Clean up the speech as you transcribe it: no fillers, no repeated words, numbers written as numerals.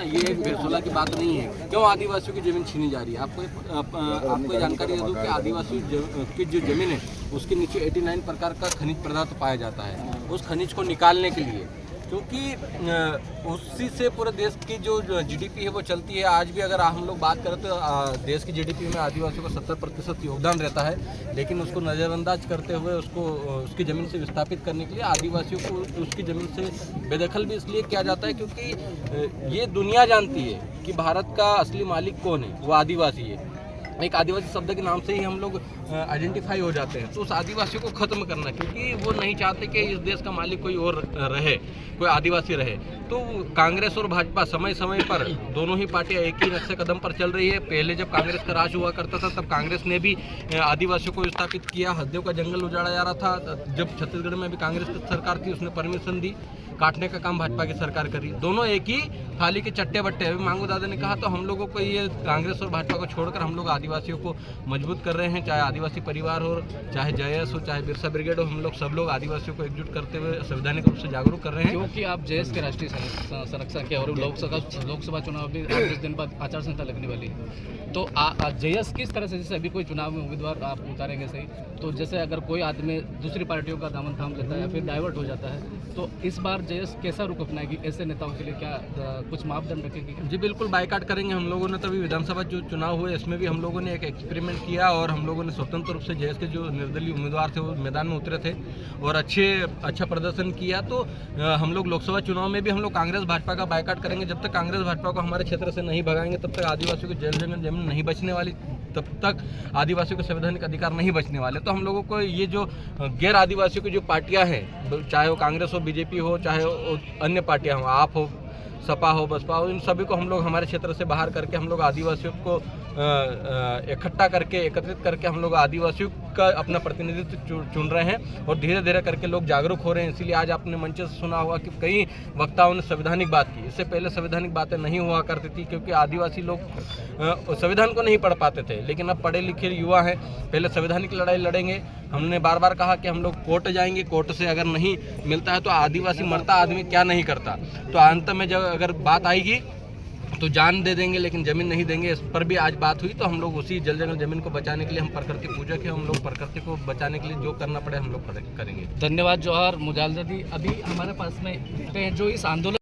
ये एक बेसुरा की बात नहीं है। क्यों आदिवासियों की ज़मीन छीनी जा रही है? आपको जानकारी दे दूँ कि आदिवासी की जो ज़मीन है उसके नीचे 89 प्रकार का खनिज पदार्थ पाया जाता है। उस खनिज को निकालने के लिए, क्योंकि उसी से पूरे देश की जो जीडीपी है वो चलती है। आज भी अगर हम लोग बात करें तो देश की जीडीपी में आदिवासियों का 70% योगदान रहता है, लेकिन उसको नज़रअंदाज करते हुए उसकी ज़मीन से विस्थापित करने के लिए आदिवासियों को उसकी ज़मीन से बेदखल भी इसलिए किया जाता है क्योंकि ये दुनिया जानती है कि भारत का असली मालिक कौन है, वो आदिवासी है। एक आदिवासी शब्द के नाम से ही हम लोग आइडेंटिफाई हो जाते हैं। तो उस आदिवासियों को ख़त्म करना, क्योंकि वो नहीं चाहते कि इस देश का मालिक कोई और रहे, कोई आदिवासी रहे। तो कांग्रेस और भाजपा समय समय पर दोनों ही पार्टियां एक ही नक्शे कदम पर चल रही है। पहले जब कांग्रेस का राज हुआ करता था तब कांग्रेस ने भी आदिवासियों को विस्थापित किया, हद्दियों का जंगल उजाड़ा जा रहा था। जब छत्तीसगढ़ में भी कांग्रेस की सरकार थी उसने परमिशन दी, काटने का काम भाजपा की सरकार करी। दोनों एक ही थाली के चट्टे बट्टे। अभी मांगू दादा ने कहा तो हम लोगों को ये कांग्रेस और भाजपा को छोड़कर हम लोग आदिवासियों को मजबूत कर रहे हैं। चाहे आदिवासी परिवार हो, चाहे जेएस हो, चाहे बिरसा ब्रिगेड हो, हम लोग सब लोग आदिवासियों को एकजुट करते हुए संवैधानिक रूप से जागरूक कर रहे हैं। क्योंकि आप जेएस के राष्ट्रीय संरक्षक है और लोकसभा चुनाव भी 10 दिन बाद आचार संहिता लगने वाली है, तो जेएस किस तरह से, जैसे अभी कोई चुनाव में उम्मीदवार आप उतारेंगे सही, तो जैसे अगर कोई आदमी दूसरी पार्टियों का दामन थाम लेता है या फिर डाइवर्ट हो जाता है, तो इस बार जेएस कैसा रुख अपनाएगी? ऐसे नेताओं के लिए क्या कुछ मापदंड रखेगी? जी बिल्कुल, बाइकाट करेंगे हम लोगों ने। तभी विधानसभा जो चुनाव हुए इसमें भी हम लोगों ने एक एक्सपेरिमेंट किया और हम लोगों ने स्वतंत्र रूप से जेएस के जो निर्दलीय उम्मीदवार थे वो मैदान में उतरे थे और अच्छा प्रदर्शन किया। तो हम लोग लोकसभा चुनाव में भी हम लोग कांग्रेस भाजपा का बाइकाट करेंगे। जब तक कांग्रेस भाजपा को हमारे क्षेत्र से नहीं भगाएंगे तब तक आदिवासियों की जमीन नहीं बचने वाली, तब तक आदिवासियों के संवैधानिक अधिकार नहीं बचने वाले। तो हम लोगों को ये जो गैर आदिवासियों की जो पार्टियां हैं, चाहे वो कांग्रेस हो, बीजेपी हो, चाहे अन्य पार्टियां हो, आप हो, सपा हो, बसपा हो, इन सभी को हम लोग हमारे क्षेत्र से बाहर करके हम लोग आदिवासियों को इकट्ठा करके, एकत्रित करके हम लोग आदिवासियों का अपना प्रतिनिधित्व चुन रहे हैं और धीरे धीरे करके लोग जागरूक हो रहे हैं। इसीलिए आज आपने मंच से सुना होगा कि कई वक्ताओं ने संवैधानिक बात की। इससे पहले संवैधानिक बातें नहीं हुआ करती थी क्योंकि आदिवासी लोग संविधान को नहीं पढ़ पाते थे, लेकिन अब पढ़े लिखे युवा हैं। पहले संवैधानिक लड़ाई लड़ेंगे। हमने बार बार कहा कि हम लोग कोर्ट जाएंगे, कोर्ट से अगर नहीं मिलता है तो आदिवासी मरता आदमी क्या नहीं करता। तो अंत में जब अगर बात आएगी तो जान दे देंगे लेकिन ज़मीन नहीं देंगे। इस पर भी आज बात हुई। तो हम लोग उसी जल जंगल ज़मीन को बचाने के लिए, हम प्रकृति पूजक है, हम लोग प्रकृति को बचाने के लिए जो करना पड़े हम लोग करेंगे। धन्यवाद जौहर मुजालदी। अभी हमारे पास में जो इस आंदोलन